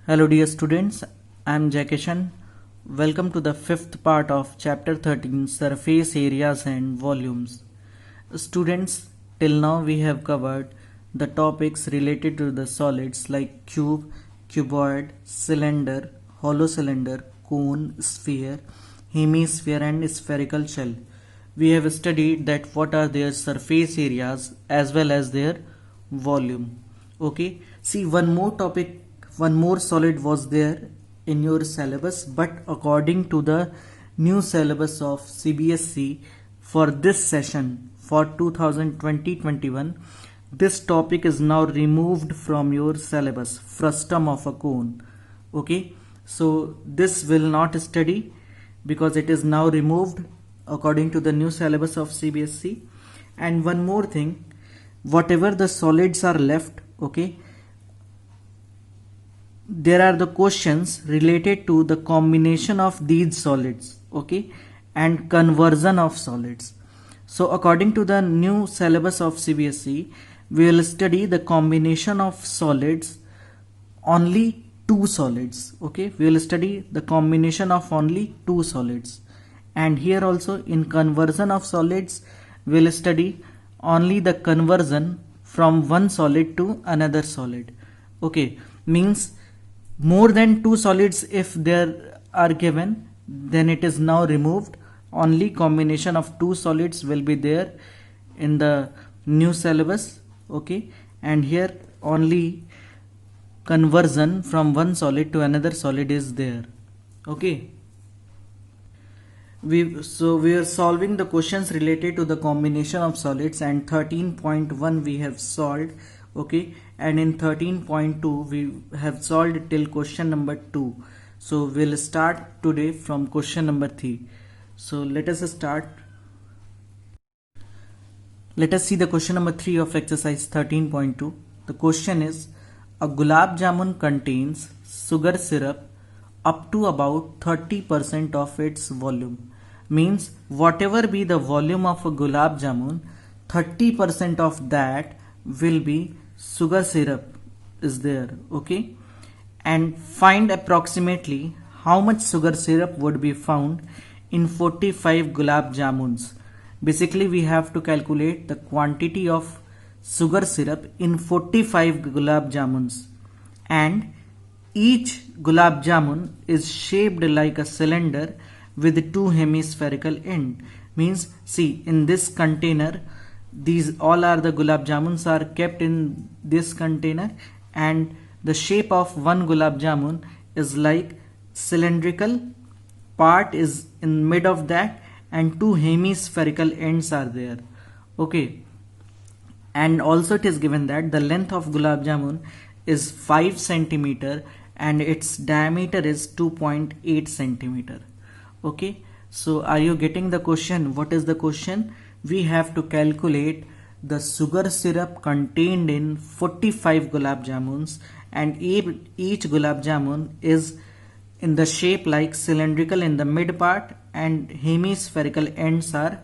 Hello dear students, I am Jackishan. Welcome to the fifth part of chapter 13 Surface Areas and Volumes. Students, till now we have covered the topics related to the solids like cube, cuboid, cylinder, hollow cylinder, cone, sphere, hemisphere and spherical shell. We have studied that what are their surface areas as well as their volume. Okay, see one more solid was there in your syllabus, but according to the new syllabus of CBSE for this session for 2020-21, this topic is now removed from your syllabus, frustum of a cone. Okay, so this will not study because it is now removed according to the new syllabus of CBSE. And one more thing, whatever the solids are left, okay, there are the questions related to the combination of these solids, okay, and conversion of solids. So according to the new syllabus of CBSE, we will study the combination of solids, only two solids. Okay, we will study the combination of only two solids. And here also in conversion of solids, we will study only the conversion from one solid to another solid. Okay, means more than two solids if there are given, then it is now removed. Only combination of two solids will be there in the new syllabus. Okay, and here only conversion from one solid to another solid is there. Okay, we are solving the questions related to the combination of solids, and 13.1 we have solved. Okay, and in 13.2 we have solved till question number 2. So we'll start today from question number 3. So let us start. Let us see the question number 3 of exercise 13.2. The question is, a gulab jamun contains sugar syrup up to about 30% of its volume. Means whatever be the volume of a gulab jamun, 30% of that will be sugar syrup is there. Okay, and find approximately how much sugar syrup would be found in 45 gulab jamuns. Basically we have to calculate the quantity of sugar syrup in 45 gulab jamuns, and each gulab jamun is shaped like a cylinder with two hemispherical end. Means see, in this container, these all are the gulab jamuns are kept in this container, and the shape of one gulab jamun is like cylindrical part is in mid of that, and two hemispherical ends are there. Okay, and also it is given that the length of gulab jamun is 5 centimeter and its diameter is 2.8 centimeter. Okay, so are you getting the question? What is the question? We have to calculate the sugar syrup contained in 45 gulab jamuns, and each gulab jamun is in the shape like cylindrical in the mid part, and hemispherical ends are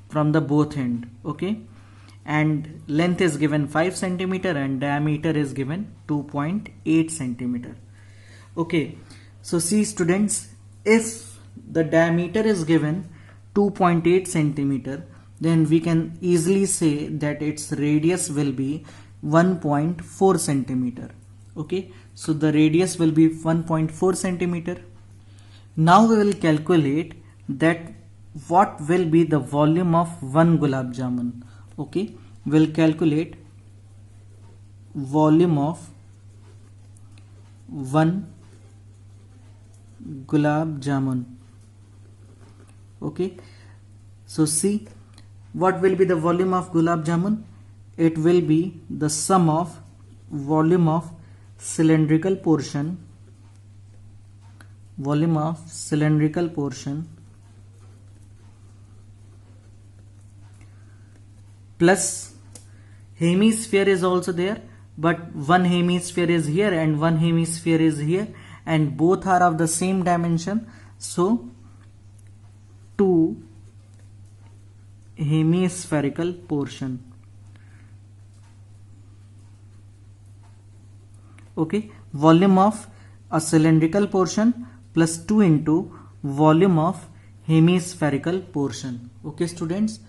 from the both end. Okay, and length is given 5 centimeter and diameter is given 2.8 centimeter. Okay, so see students, if the diameter is given 2.8 centimeter, then we can easily say that its radius will be 1.4 centimeter. Okay, so the radius will be 1.4 centimeter. Now we will calculate that what will be the volume of one gulab jamun. Okay, we'll calculate volume of one gulab jamun. Okay, so see, what will be the volume of gulab jamun? It will be the sum of volume of cylindrical portion, plus hemisphere is also there, but one hemisphere is here and one hemisphere is here, and both are of the same dimension. So 2 hemispherical portion. Okay, volume of a cylindrical portion plus 2 into volume of hemispherical portion. Okay students,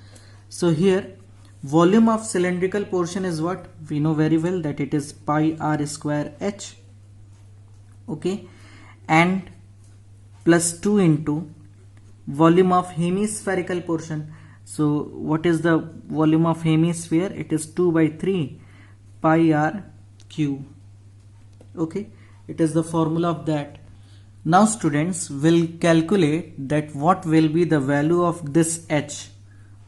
so here volume of cylindrical portion is what we know very well, that it is pi r square h. Okay, and plus 2 into volume of hemispherical portion. So what is the volume of hemisphere? It is 2 by 3 pi r cube. Okay, it is the formula of that. Now students will calculate that what will be the value of this h.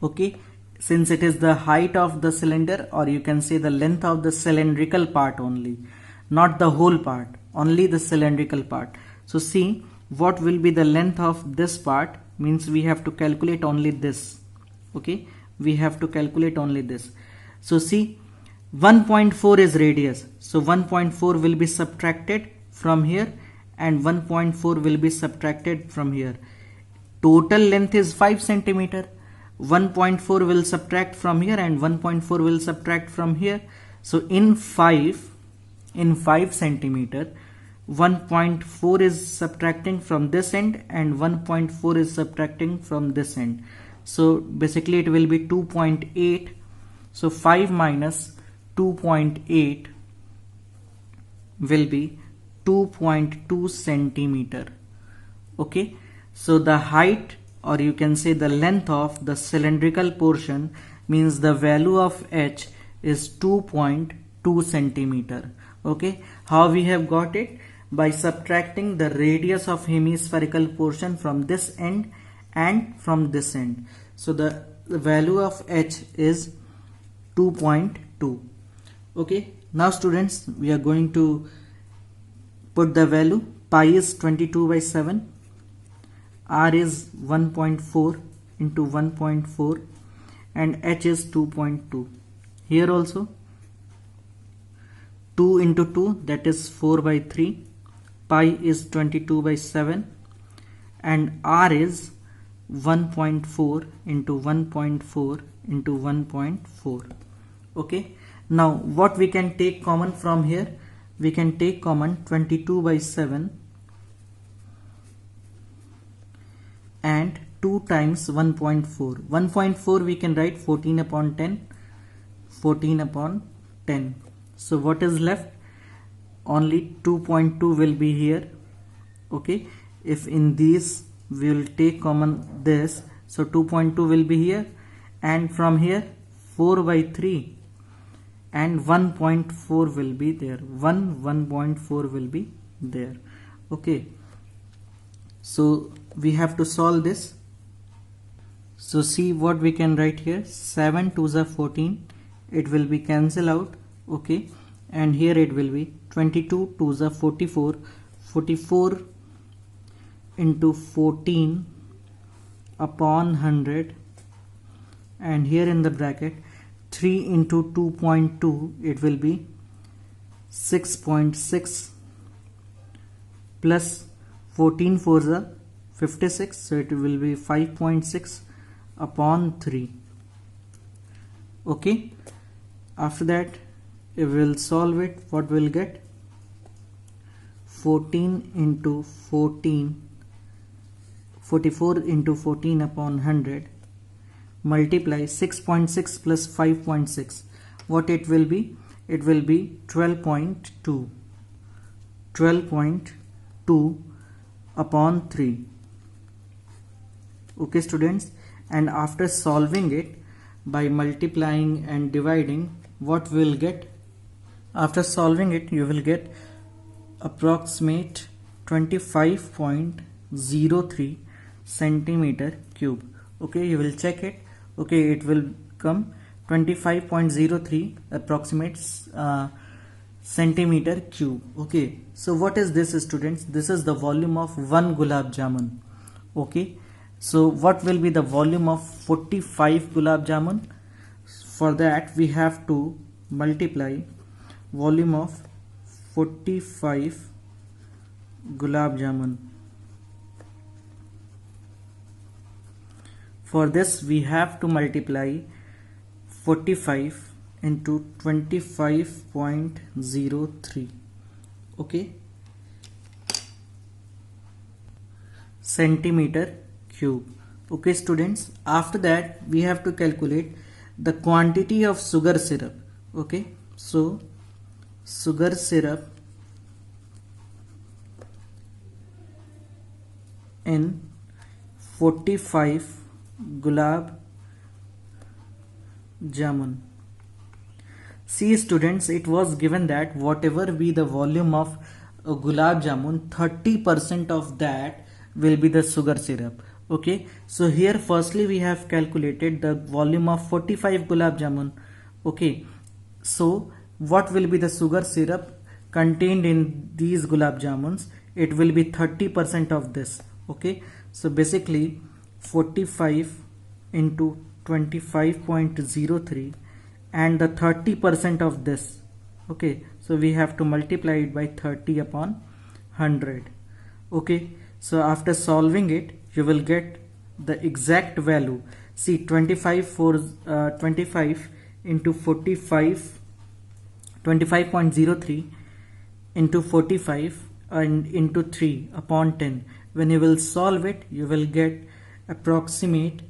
Okay, since it is the height of the cylinder, or you can say the length of the cylindrical part only, not the whole part, only the cylindrical part. So see what will be the length of this part, means we have to calculate only this. Okay, we have to calculate only this. So see, 1.4 is radius, so 1.4 will be subtracted from here and 1.4 will be subtracted from here. Total length is 5 centimeter. 1.4 will subtract from here and 1.4 will subtract from here. So in 5 centimeter, 1.4 is subtracting from this end and 1.4 is subtracting from this end. So basically it will be 2.8. So 5 minus 2.8 will be 2.2 centimeter. Okay, so the height, or you can say the length of the cylindrical portion, means the value of h is 2.2 centimeter. Okay, how we have got it? By subtracting the radius of hemispherical portion from this end and from this end. So the value of h is 2.2. Okay, now students we are going to put the value. Pi is 22 by 7, r is 1.4 into 1.4 and h is 2.2. Here also 2 into 2, that is 4 by 3. Pi is 22 by 7 and r is 1.4 into 1.4 into 1.4. Okay, now what we can take common from here? We can take common 22 by 7 and 2 times 1.4. 1.4 we can write 14 upon 10. 14 upon 10. So what is left? Only 2.2 will be here. Okay, if in these we will take common this, so 2.2 will be here, and from here 4 by 3 and 1.4 will be there. 1.4 will be there. Okay, so we have to solve this. So see what we can write here. 7 to the 14, it will be cancel out. Okay, and here it will be 22 to the 44. 44 into 14 upon 100, and here in the bracket 3 into 2.2, it will be 6.6 plus 14 for the 56, so it will be 5.6 upon 3. Okay, after that we will solve it. What we'll get? 14 into 14, 44 into 14 upon 100, multiply 6.6 plus 5.6. What it will be? It will be 12.2. 12.2 upon 3. Okay students, and after solving it by multiplying and dividing, what we'll get? After solving it, you will get approximate 25.03 centimeter cube. Okay, you will check it. Okay, it will come 25.03 approximate centimeter cube. Okay, so what is this students? This is the volume of 1 gulab jamun. Okay, so what will be the volume of 45 gulab jamun? For that we have to multiply volume of 45 gulab jamun. For this we have to multiply 45 into 25.03. Okay, centimeter cube. Okay students, after that we have to calculate the quantity of sugar syrup. Okay, so sugar syrup in 45 gulab jamun. See students, it was given that whatever be the volume of gulab jamun, 30% of that will be the sugar syrup. Okay, so here firstly we have calculated the volume of 45 gulab jamun. Okay, so what will be the sugar syrup contained in these gulab jamuns? It will be 30% of this. Okay, so basically 45 into 25.03 and the 30% of this. Okay, so we have to multiply it by 30 upon 100. Okay, so after solving it you will get the exact value. See, 25 into 45, 25.03 into 45 and into 3 upon 10. When you will solve it, you will get approximate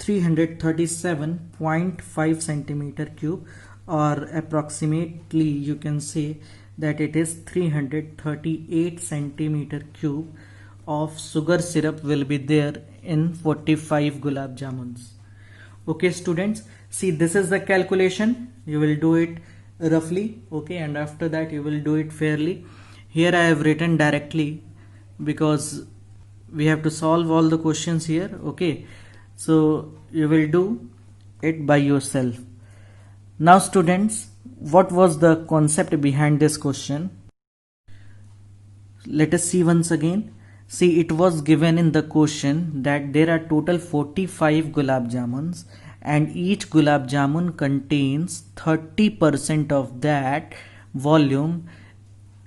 337.5 centimeter cube, or approximately you can say that it is 338 centimeter cube of sugar syrup will be there in 45 gulab jamuns. Okay students, see, this is the calculation. You will do it roughly. Okay, and after that you will do it fairly. Here I have written directly because we have to solve all the questions here. Okay, so you will do it by yourself. Now students, what was the concept behind this question? Let us see once again. See, it was given in the question that there are total 45 gulab jamuns and each gulab jamun contains 30% of that volume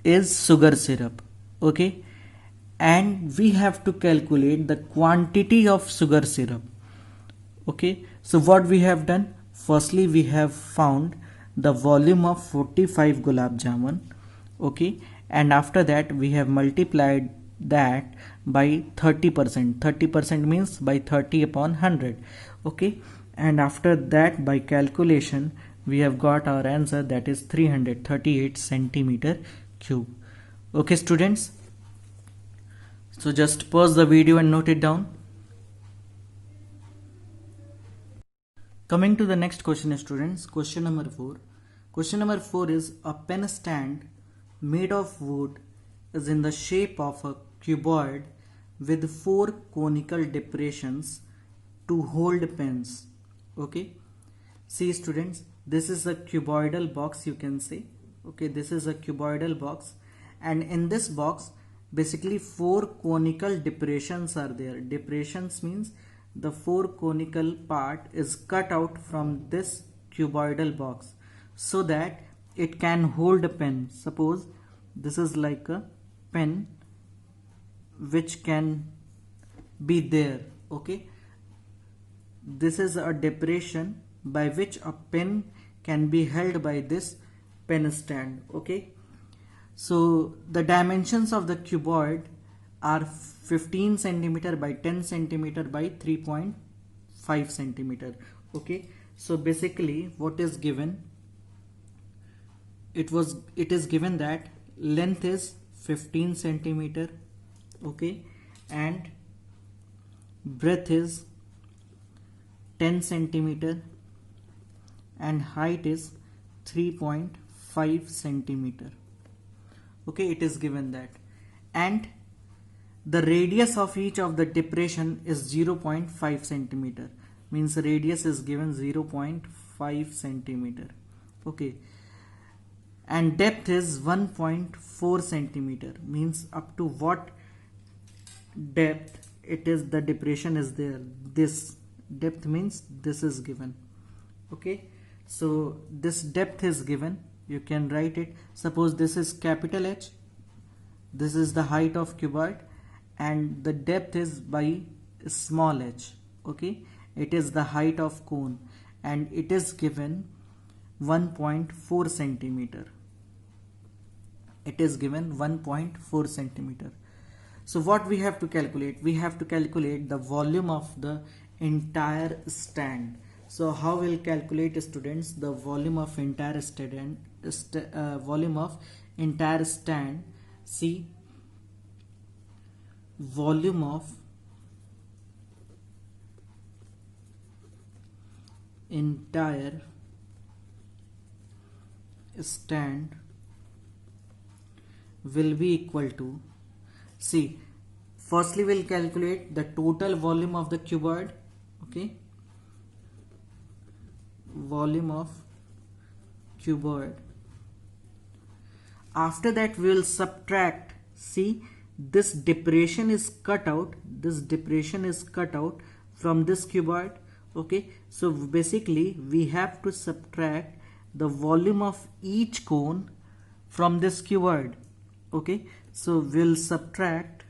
is sugar syrup. Okay, and we have to calculate the quantity of sugar syrup. Okay, so what we have done, firstly we have found the volume of 45 gulab jamun. Okay, and after that we have multiplied that by 30%. 30% means by 30 upon 100. Okay, and after that by calculation we have got our answer, that is 338 centimeter cube. Okay students, so just pause the video and note it down. Coming to the next question students, question number 4. Question number 4 is, a pen stand made of wood is in the shape of a cuboid with 4 conical depressions to hold pens. Okay, see students, this is a cuboidal box, you can say. Okay, this is a cuboidal box, and in this box basically 4 conical depressions are there. Depressions means the 4 conical part is cut out from this cuboidal box so that it can hold a pen. Suppose this is like a pen which can be there. Okay, this is a depression by which a pen can be held by this pen stand. Okay, so the dimensions of the cuboid are 15 centimeter by 10 centimeter by 3.5 centimeter. Okay, so basically what is given, it is given that length is 15 centimeter. Okay, and breadth is 10 centimeter and height is 3.5 centimeter. Okay, it is given that, and the radius of each of the depression is 0.5 centimeter, means radius is given 0.5 centimeter. Okay, and depth is 1.4 centimeter, means up to what depth it is the depression is there. This depth means this is given. Okay, so this depth is given, you can write it. Suppose this is capital H, this is the height of cuboid, and the depth is by small h. Okay, it is the height of cone, and it is given 1.4 centimeter. It is given 1.4 centimeter. So what we have to calculate? We have to calculate the volume of the entire stand. So how we'll calculate, students, the volume of entire stand? Volume of entire stand. See, volume of entire stand will be equal to, see, firstly we'll calculate the total volume of the cuboid. Okay, volume of cuboid. After that we will subtract, see, this depression is cut out, this depression is cut out from this cuboid. Okay, so basically we have to subtract the volume of each cone from this cuboid. Okay, so we'll subtract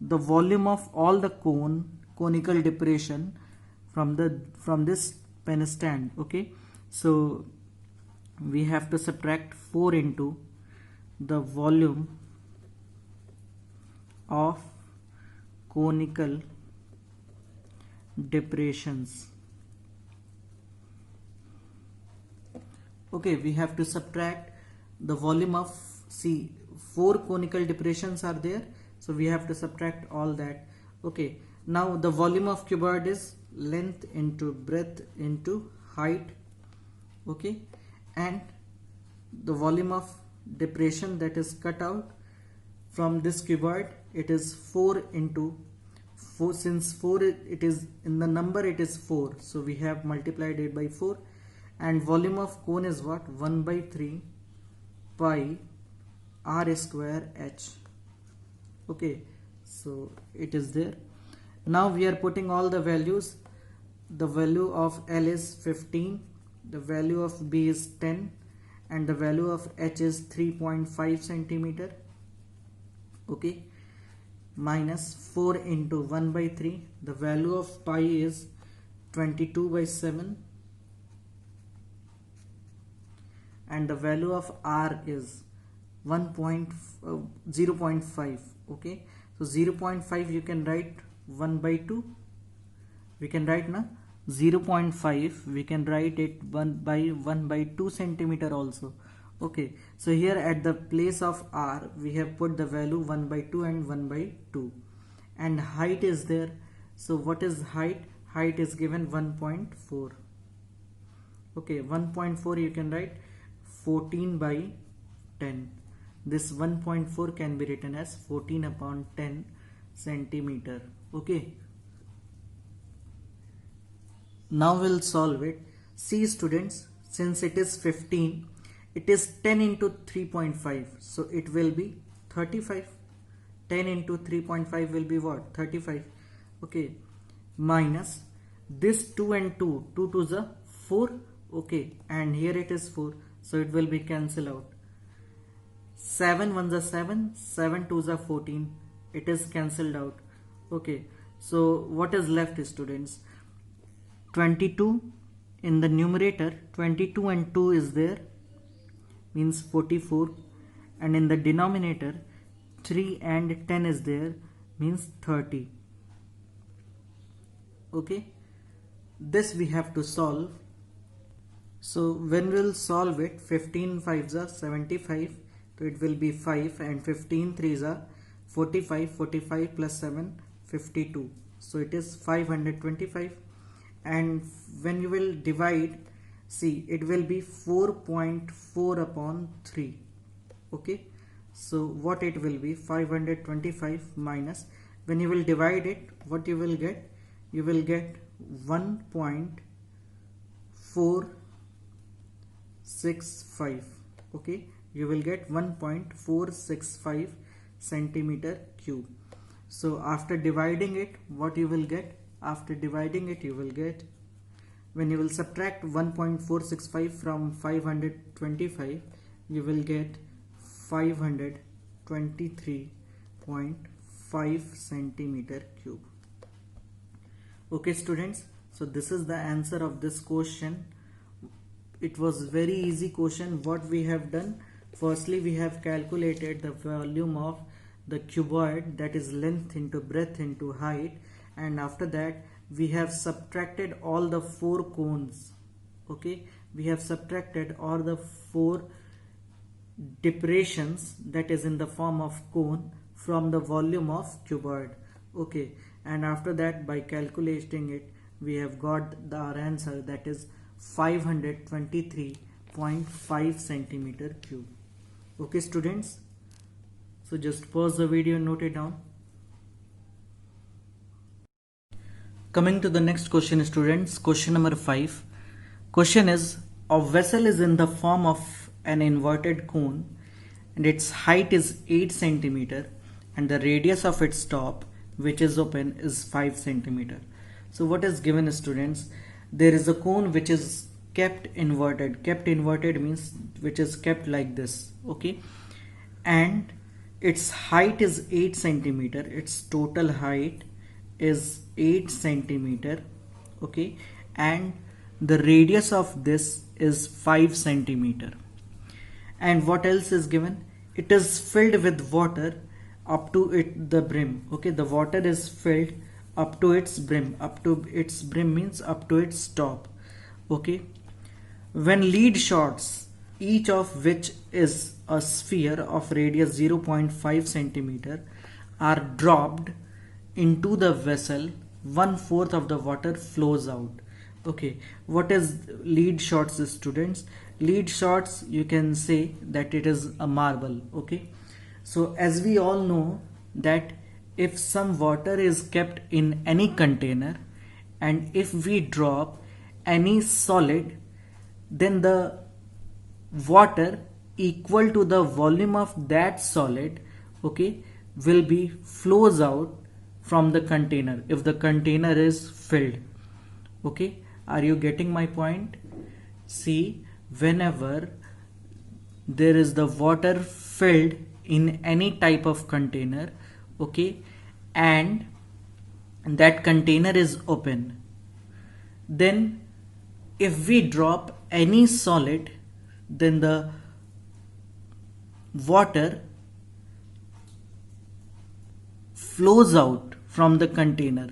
the volume of all the conical depression from this pen stand. Okay, so we have to subtract 4 into the volume of conical depressions. Okay, we have to subtract the volume of, see, 4 conical depressions are there, so we have to subtract all that. Okay, now the volume of cuboid is length into breadth into height. Okay, and the volume of depression that is cut out from this cuboid, it is 4 into 4. Since 4 it is in the number, it is 4, so we have multiplied it by 4. And volume of cone is what? 1 by 3 pi r square h. Okay, so it is there. Now we are putting all the values. The value of L is 15, the value of B is 10, and the value of H is 3.5 centimeter. Okay, minus 4 into 1 by 3, the value of pi is 22 by 7, and the value of R is 0.5. Okay, so 0.5 you can write 1 by 2, we can write na 0.5, we can write it 1 by 2 centimeter also. Okay, so here at the place of R we have put the value 1 by 2 and 1 by 2, and height is there. So what is height? Height is given 1.4. Okay, 1.4 you can write 14 by 10. This 1.4 can be written as 14 upon 10 centimeter. Okay, now we'll solve it. See students, since it is 15, it is 10 into 3.5, so it will be 35. 10 into 3.5 will be what? 35. Okay, minus this 2 and 2, 2 to the 4. Okay, and here it is 4, so it will be cancelled out. 7 1 the 7, 7 2 the 14, it is cancelled out. Okay, so what is left, students? 22 in the numerator, 22 and 2 is there, means 44, and in the denominator 3 and 10 is there, means 30. Okay, this we have to solve. So when we'll solve it, 15 5s are 75, so it will be 5, and 15 3s are 45, 45 plus 7 52, so it is 525. And when you will divide, see, it will be 4.4 upon 3. Okay, so what it will be? 525 minus, when you will divide it, what you will get? You will get 1.465. okay, you will get 1.465 centimeter cube. So after dividing it, what you will get? After dividing it, you will get, when you will subtract 1.465 from 525, you will get 523.5 centimeter cube. Okay students, so this is the answer of this question. It was very easy question. What we have done, firstly we have calculated the volume of the cuboid, that is length into breadth into height, and after that we have subtracted all the four cones. Okay, we have subtracted all the four depressions, that is in the form of cone, from the volume of cuboid. Okay, and after that by calculating it we have got our answer, that is 523.5 centimeter cube. Okay students, so just pause the video and note it down. Coming to the next question students, question number 5. Question is, a vessel is in the form of an inverted cone and its height is 8 centimeter and the radius of its top, which is open, is 5 centimeter. So what is given students? There is a cone which is kept inverted. Kept inverted means which is kept like this. Okay, and its height is 8 centimeter. Its total height is 8 centimeter. Okay, and the radius of this is 5 centimeter. And what else is given? It is filled with water up to the brim. Okay, the water is filled up to its brim. Up to its brim means up to its top. Okay, when lead shots, each of which is a sphere of radius 0.5 centimeter, are dropped into the vessel, 1/4 of the water flows out. Okay, what is lead shots students? Lead shots, you can say that it is a marble. Okay, so as we all know that if some water is kept in any container and if we drop any solid, then the water equal to the volume of that solid, okay, will be flows out from the container if the container is filled. Okay, are you getting my point? See, whenever there is the water filled in any type of container, okay, and that container is open, then if we drop any solid, then the water flows out from the container,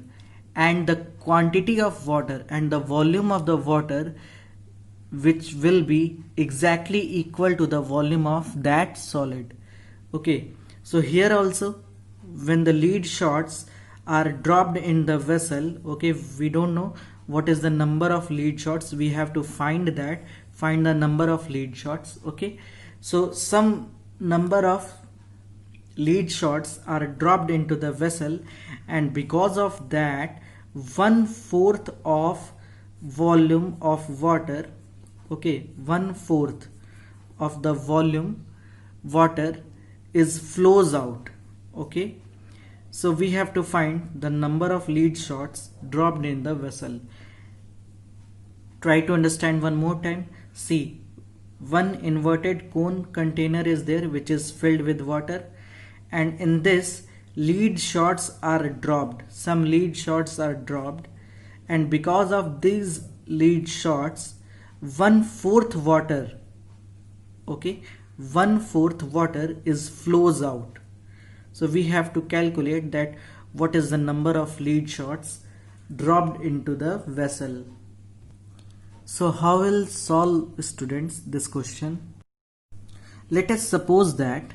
and the quantity of water and the volume of the water, which will be exactly equal to the volume of that solid. Okay, so here also when the lead shots are dropped in the vessel, okay, we don't know what is the number of lead shots. We have to find the number of lead shots. Okay, so some number of lead shots are dropped into the vessel, and because of that 1/4 of volume of water, okay, 1/4 of the volume water is flows out. Okay, so we have to find the number of lead shots dropped in the vessel. Try to understand one more time. See, one inverted cone container is there which is filled with water, and in this lead shots are dropped. Some lead shots are dropped, and because of these lead shots 1/4 water, okay, 1/4 water is flows out. So we have to calculate that what is the number of lead shots dropped into the vessel. So how will solve students this question? Let us suppose that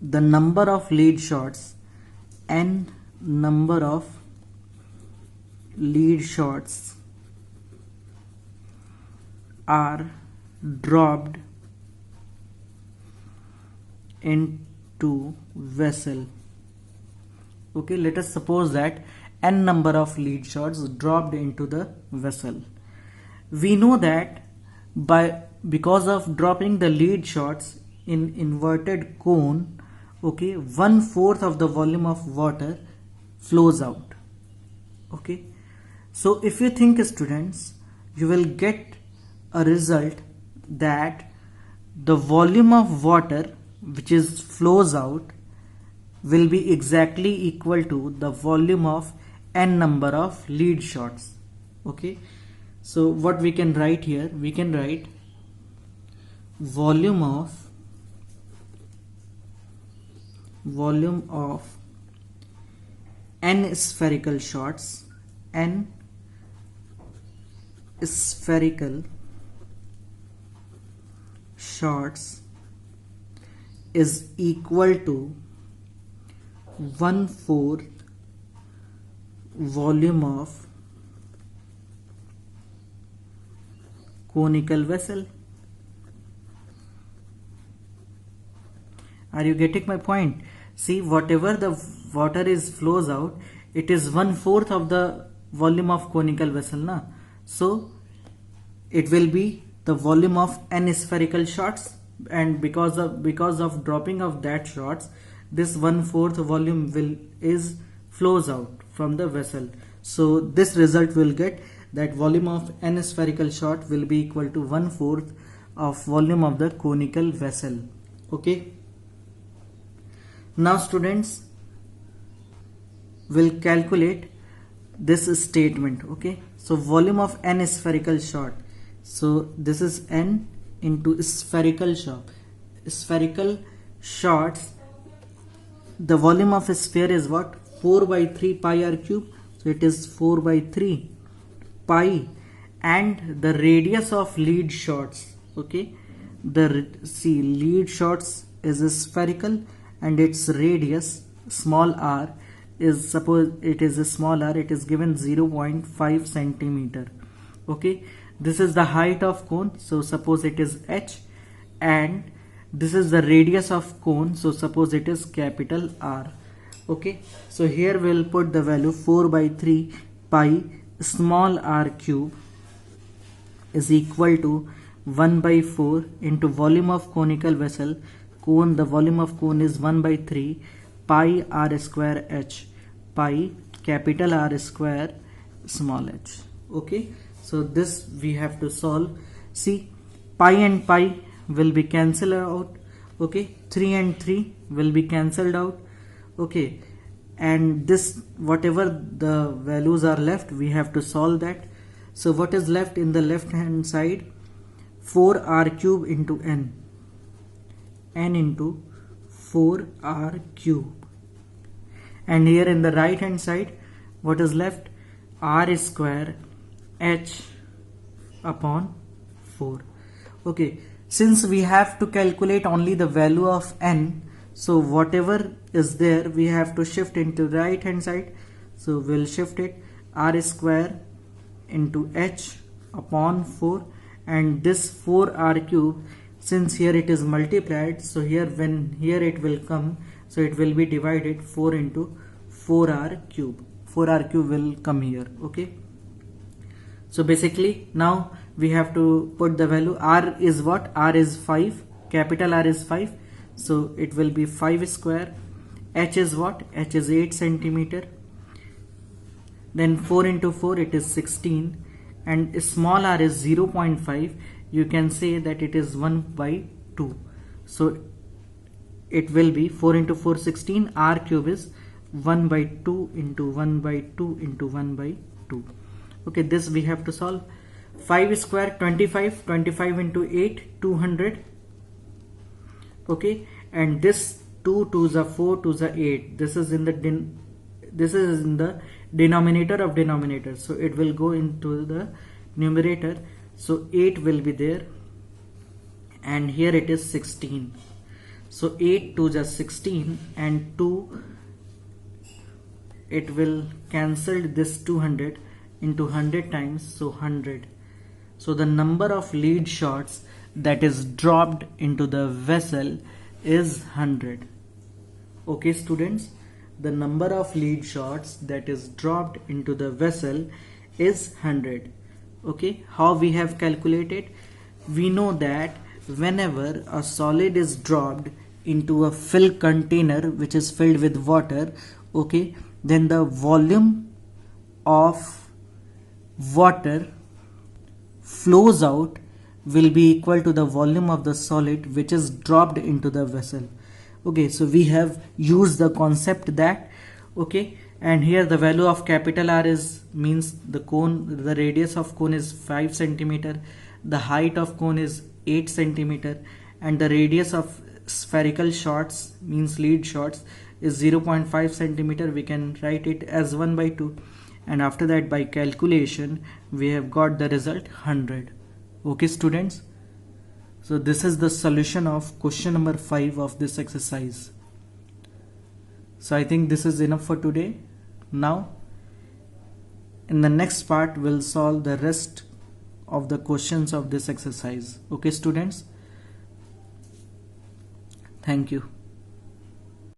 the number of lead shots, n number of lead shots are dropped into vessel. Okay, let us suppose that n number of lead shots dropped into the vessel. We know that because of dropping the lead shots in inverted cone, okay, 1/4 of the volume of water flows out. Okay, so if you think students, you will get a result that the volume of water which is flows out will be exactly equal to the volume of n number of lead shots. Okay, so what we can write here, we can write volume of volume of n spherical shots, n spherical shots is equal to 1/4 volume of conical vessel. Are you getting my point? See, whatever the water is flows out, it is 1/4 of the volume of conical vessel, na? So it will be the volume of n spherical shots, and because of dropping of that shots, this 1/4 volume is flows out from the vessel. So this result will get that volume of n spherical shot will be equal to 1/4 of volume of the conical vessel. Okay. Now students will calculate this statement. Okay. So volume of n spherical shot. So this is n into spherical shot. Spherical shots. The volume of a sphere is what? 4/3 pi r cube. So it is 4/3 pi, and the radius of lead shots. Okay. See, lead shots is spherical, and its radius small r is, suppose it is a small r, it is given 0.5 centimeter. Okay, this is the height of cone, so suppose it is h, and this is the radius of cone, so suppose it is capital R. Okay, so here we'll put the value 4/3 pi small r cube is equal to 1/4 into volume of conical vessel. Cone, the volume of cone is 1/3 pi r square h, pi capital R square small h. Okay, so this we have to solve. See, pi and pi will be cancelled out. Okay, 3 and 3 will be cancelled out. Okay, and this, whatever the values are left, we have to solve that. So what is left in the left hand side? 4r cube into n into 4r cube, and here in the right hand side, what is left? R square h upon 4. Okay, since we have to calculate only the value of n, so whatever is there we have to shift into the right hand side. So we'll shift it, r square into h upon 4, and this 4r cube, since here it is multiplied, so here when here it will come, so it will be divided 4 into 4r cube. 4r cube will come here. Okay, so basically now we have to put the value. R is what? R is 5, capital R is 5, so it will be 5 square. H is what? H is 8 centimeter. Then 4 into 4, it is 16, and small r is 0.5. You can say that it is 1/2. So it will be 4 into 4, 16. R cube is 1/2 into 1/2 into 1/2. Okay, this we have to solve. 5 square 25, 25 into 8, 200. Okay, and this 2 2s are 4, 2s are 8. This is in the denominator of denominator, so it will go into the numerator. So 8 will be there, and here it is 16. So 8 2s are 16, and 2, it will cancel this 200 into 100 times, so 100. So the number of lead shots that is dropped into the vessel is 100. Okay students, the number of lead shots that is dropped into the vessel is 100. Okay, how we have calculated? We know that whenever a solid is dropped into a filled container which is filled with water, okay, then the volume of water flows out will be equal to the volume of the solid which is dropped into the vessel. Okay, so we have used the concept that, okay, and here the value of capital R is, means the cone, the radius of cone is 5 centimeter, the height of cone is 8 centimeter, and the radius of spherical shots means lead shots is 0.5 centimeter, we can write it as 1 by 2, and after that by calculation we have got the result 100. Okay students, so this is the solution of question number 5 of this exercise. So I think this is enough for today. Now in the next part we'll solve the rest of the questions of this exercise. Okay students, thank you.